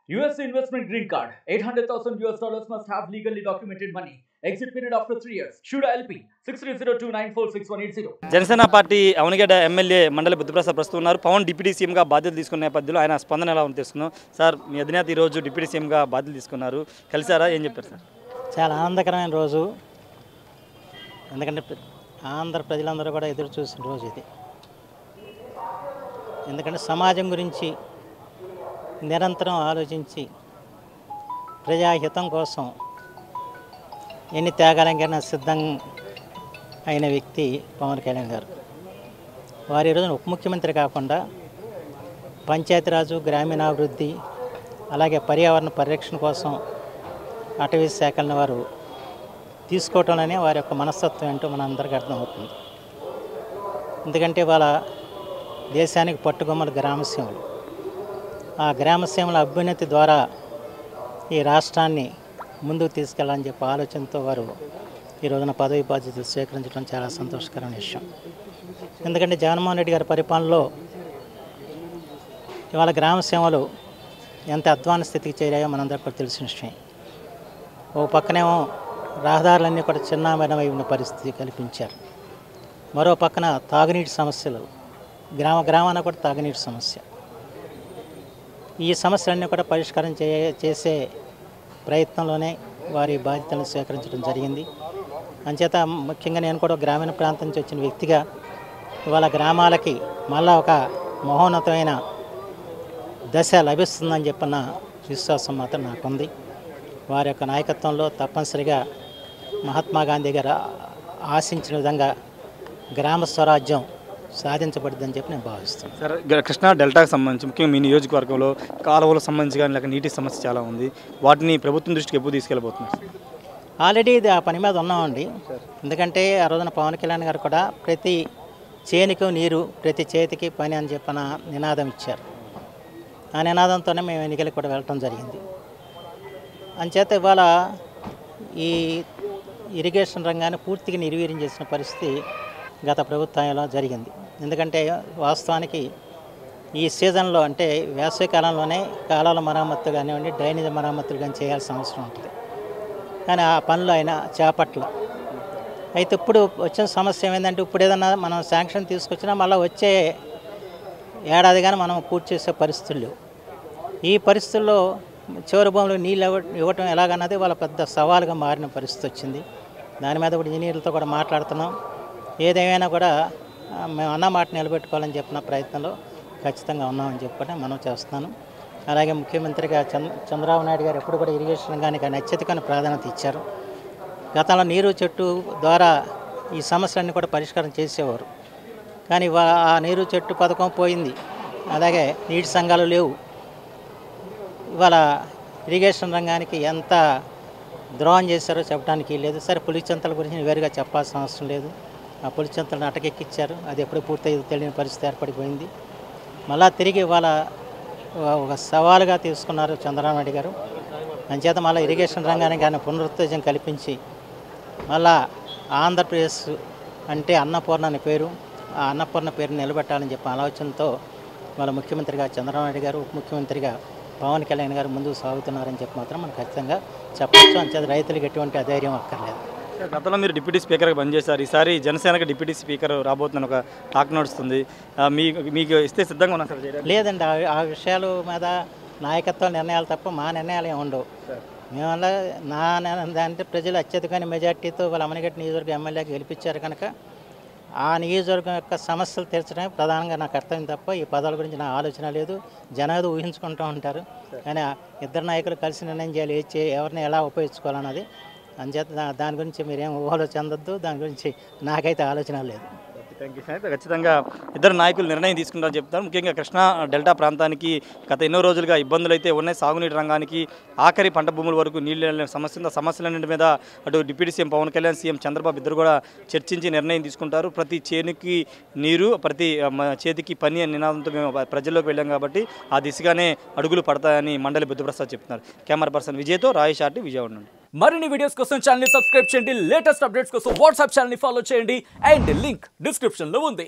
US investment green card. $800,000 must have legally documented money. Exit period after 3 years. Shuda LP 6302946180. Janasena party Avanigadda MLA మండలి బుద్ధప్రసాద్ ప్రస్తుతం ఉన్నారు. Pawan deputy సీఎంగా బాధ్యతలు తీసుకున్న నేపథ్యంలో ఆయన స్పందన ఎలా ఉంది తెలుసుకున్నాం. సార్, మీ అధినేత ఈరోజు డిప్యూటీ సీఎంగా బాధ్యతలు తీసుకున్నారు, కలిసారా? ఏం చెప్పారు సార్? చాలా ఆనందకరమైన రోజు. ఎందుకంటే ఆంధ్ర ప్రజలందరూ కూడా ఎదురు చూసిన రోజు ఇది. ఎందుకంటే సమాజం గురించి నిరంతరం ఆలోచించి ప్రజాహితం కోసం ఎన్ని త్యాగాలకైనా సిద్ధం అయిన వ్యక్తి పవన్ కళ్యాణ్ గారు. వారి రోజున ఉప ముఖ్యమంత్రి కాకుండా పంచాయతీరాజు, గ్రామీణాభివృద్ధి, అలాగే పర్యావరణ పరిరక్షణ కోసం అటవీ శాఖలను వారు తీసుకోవటంలోనే వారి యొక్క మనస్తత్వం ఏంటో మనందరికీ అర్థమవుతుంది. ఎందుకంటే వాళ్ళ దేశానికి పట్టుకొమ్మలు గ్రామసీమలు. ఆ గ్రామసీమల అభ్యున్నతి ద్వారా ఈ రాష్ట్రాన్ని ముందుకు తీసుకెళ్ళాలని చెప్పి ఆలోచనతో వారు ఈ రోజున పదవి బాధ్యతలు స్వీకరించడం చాలా సంతోషకరమైన విషయం. ఎందుకంటే జగన్మోహన్ రెడ్డి గారి పరిపాలనలో ఇవాళ గ్రామసీమలు ఎంత అధ్వాన స్థితికి చేరాయో మనందరికీ కూడా తెలిసిన విషయం. ఓ పక్కనేమో రహదారులన్నీ కూడా చిన్నామరణమై ఉన్న పరిస్థితి కల్పించారు. మరో పక్కన తాగునీటి సమస్యలు, గ్రామాన కూడా తాగునీటి సమస్య. ఈ సమస్యలన్నీ కూడా పరిష్కారం చేసే ప్రయత్నంలోనే వారి బాధ్యతలను స్వీకరించడం జరిగింది. అంచేత ముఖ్యంగా నేను కూడా గ్రామీణ ప్రాంతం నుంచి వచ్చిన వ్యక్తిగా ఇవాళ గ్రామాలకి మళ్ళా ఒక మహోన్నతమైన దశ లభిస్తుందని చెప్పిన విశ్వాసం మాత్రం నాకుంది. వారి యొక్క నాయకత్వంలో తప్పనిసరిగా మహాత్మా గాంధీ గారు ఆశించిన విధంగా గ్రామ స్వరాజ్యం సాధించబడుతుందని చెప్పి నేను భావిస్తున్నాను. సార్, కృష్ణా డెల్టాకు సంబంధించి ముఖ్యంగా మీ నియోజకవర్గంలో కాలువలకు సంబంధించి కానీ లేక నీటి సమస్య చాలా ఉంది. వాటిని ప్రభుత్వం దృష్టికి ఎప్పుడు తీసుకెళ్ళబోతున్నారు? ఆల్రెడీ ఇది ఆ పని మీద ఉన్నామండి. ఎందుకంటే ఆ రోజున పవన్ కళ్యాణ్ గారు కూడా ప్రతి చేనుకు నీరు, ప్రతి చేతికి పని అని చెప్పిన నినాదం ఇచ్చారు. ఆ నినాదంతోనే మేము ఎన్నికలకు కూడా వెళ్ళటం జరిగింది. అంచేత ఇవాళ ఈ ఇరిగేషన్ రంగాన్ని పూర్తిగా నిర్వీర్యం చేసిన పరిస్థితి గత ప్రభుత్వంలో జరిగింది. ఎందుకంటే వాస్తవానికి ఈ సీజన్లో అంటే వేసవి కాలంలోనే కాలాల మరమ్మత్తు కానివ్వండి, డ్రైనేజ్ మరమ్మతులు కానీ చేయాల్సిన అవసరం ఉంటుంది. కానీ ఆ పనులు ఆయన చేపట్ల. అయితే ఇప్పుడు వచ్చిన సమస్య ఏమైందంటే ఇప్పుడు ఏదన్నా మనం శాంక్షన్ తీసుకొచ్చినా మళ్ళీ వచ్చే ఏడాది కానీ మనం పూర్తి చేసే పరిస్థితులు లేవు. ఈ పరిస్థితుల్లో చివరి భూములకు నీళ్ళు ఇవ్వటం ఎలాగన్నది వాళ్ళ పెద్ద సవాలుగా మారిన పరిస్థితి వచ్చింది. దాని మీద కూడా ఇంజనీర్లతో కూడా మాట్లాడుతున్నాం. ఏదేమైనా కూడా మేము అన్న మాట నిలబెట్టుకోవాలని చెప్పిన ప్రయత్నంలో ఖచ్చితంగా ఉన్నామని చెప్పి మనం చేస్తున్నాను. అలాగే ముఖ్యమంత్రిగా చంద్రబాబు నాయుడు గారు ఎప్పుడు కూడా ఇరిగేషన్ రంగానికి అత్యధికమైన ప్రాధాన్యత ఇచ్చారు. గతంలో నీరు చెట్టు ద్వారా ఈ సమస్యలన్నీ కూడా పరిష్కారం చేసేవారు. కానీ ఆ నీరు చెట్టు పథకం పోయింది. అలాగే నీటి సంఘాలు లేవు. ఇవాళ ఇరిగేషన్ రంగానికి ఎంత ద్రోహం చేశారో చెప్పడానికి లేదు. సరే, పులిచింతల గురించి వేరుగా చెప్పాల్సిన అవసరం లేదు. ఆ పులిచింతలను అటకెక్కిచ్చారు. అది ఎప్పుడు పూర్తయ్యేది తెలియని పరిస్థితి ఏర్పడిపోయింది. మళ్ళా తిరిగి ఇవాళ ఒక సవాలుగా తీసుకున్నారు చంద్రబాబు నాయుడు గారు. అంచేత మళ్ళీ ఇరిగేషన్ రంగానికి ఆయన పునరుత్తేజం కల్పించి మళ్ళా ఆంధ్రప్రదేశ్ అంటే అన్నపూర్ణ అని పేరు, ఆ అన్నపూర్ణ పేరుని నిలబెట్టాలని చెప్పి ఆలోచనతో వాళ్ళ ముఖ్యమంత్రిగా చంద్రబాబు నాయుడు గారు, ఉప ముఖ్యమంత్రిగా పవన్ కళ్యాణ్ గారు ముందుకు సాగుతున్నారని చెప్పి మాత్రం మనం ఖచ్చితంగా చెప్పచ్చు. అంచేత రైతులకు ఎటువంటి అధైర్యం అక్కర్లేదు. గతంలో మీరు డిప్యూటీ స్పీకర్గా పనిచేశారు. ఈసారి జనసేనకి డిప్యూటీ స్పీకర్ రాబోతున్న ఒక టాక్ నడుస్తుంది. మీకు ఇస్తే సిద్ధంగా ఉన్నా సార్? లేదండి, ఆ విషయాల మీద నాయకత్వ నిర్ణయాలు తప్ప మా నిర్ణయాలు ఏమి ఉండవు. మేమల్లా అంటే ప్రజలు అత్యధికమైన మెజార్టీతో వాళ్ళ అమ్మనిగడ్డ నియోజకవర్గం ఎమ్మెల్యేకి గెలిపించారు కనుక ఆ నియోజకవర్గం యొక్క సమస్యలు తీర్చడమే ప్రధానంగా నా కర్తవ్యం తప్ప ఈ పదాల గురించి నా ఆలోచన లేదు. జనాలు ఊహించుకుంటూ ఉంటారు. కానీ ఇద్దరు నాయకులు కలిసి నిర్ణయం చేయాలి ఎవరిని ఎలా ఉపయోగించుకోవాలన్నది. అంచేత దాని గురించి మీరేం ఊహలో చెందొద్దు. దాని గురించి నాకైతే ఆలోచన లేదు. Thank you sir. ఖచ్చితంగా ఇద్దరు నాయకులు నిర్ణయం తీసుకుంటారని చెప్తారు. ముఖ్యంగా కృష్ణా డెల్టా ప్రాంతానికి గత ఎన్నో రోజులుగా ఇబ్బందులు అయితే ఉన్నాయి. సాగునీటి రంగానికి ఆఖరి పంట భూముల వరకు నీళ్ళు సమస్య ఉంది. ఆ సమస్యలన్నింటి మీద అటు deputy CM Pawan Kalyan, CM Chandrababu ఇద్దరు కూడా చర్చించి నిర్ణయం తీసుకుంటారు. ప్రతి చేనుకి నీరు, ప్రతి చేతికి పని అనే నినాదంతో మేము ప్రజల్లోకి వెళ్ళాం కాబట్టి ఆ దిశగానే అడుగులు పడతాయని మండలి బుద్ధప్రసాద్ చెప్తున్నారు. Camera person విజయ్తో Rayesh RT, Vijayawada నుండి. మరిన్ని వీడియోస్ కోసం ఛానల్ ని సబ్స్క్రైబ్ చేయండి. లేటెస్ట్ అప్డేట్స్ కోసం వాట్సాప్ ఛానల్ ని ఫాలో చేయండి. అండ్ లింక్ డిస్క్రిప్షన్ లో ఉంది.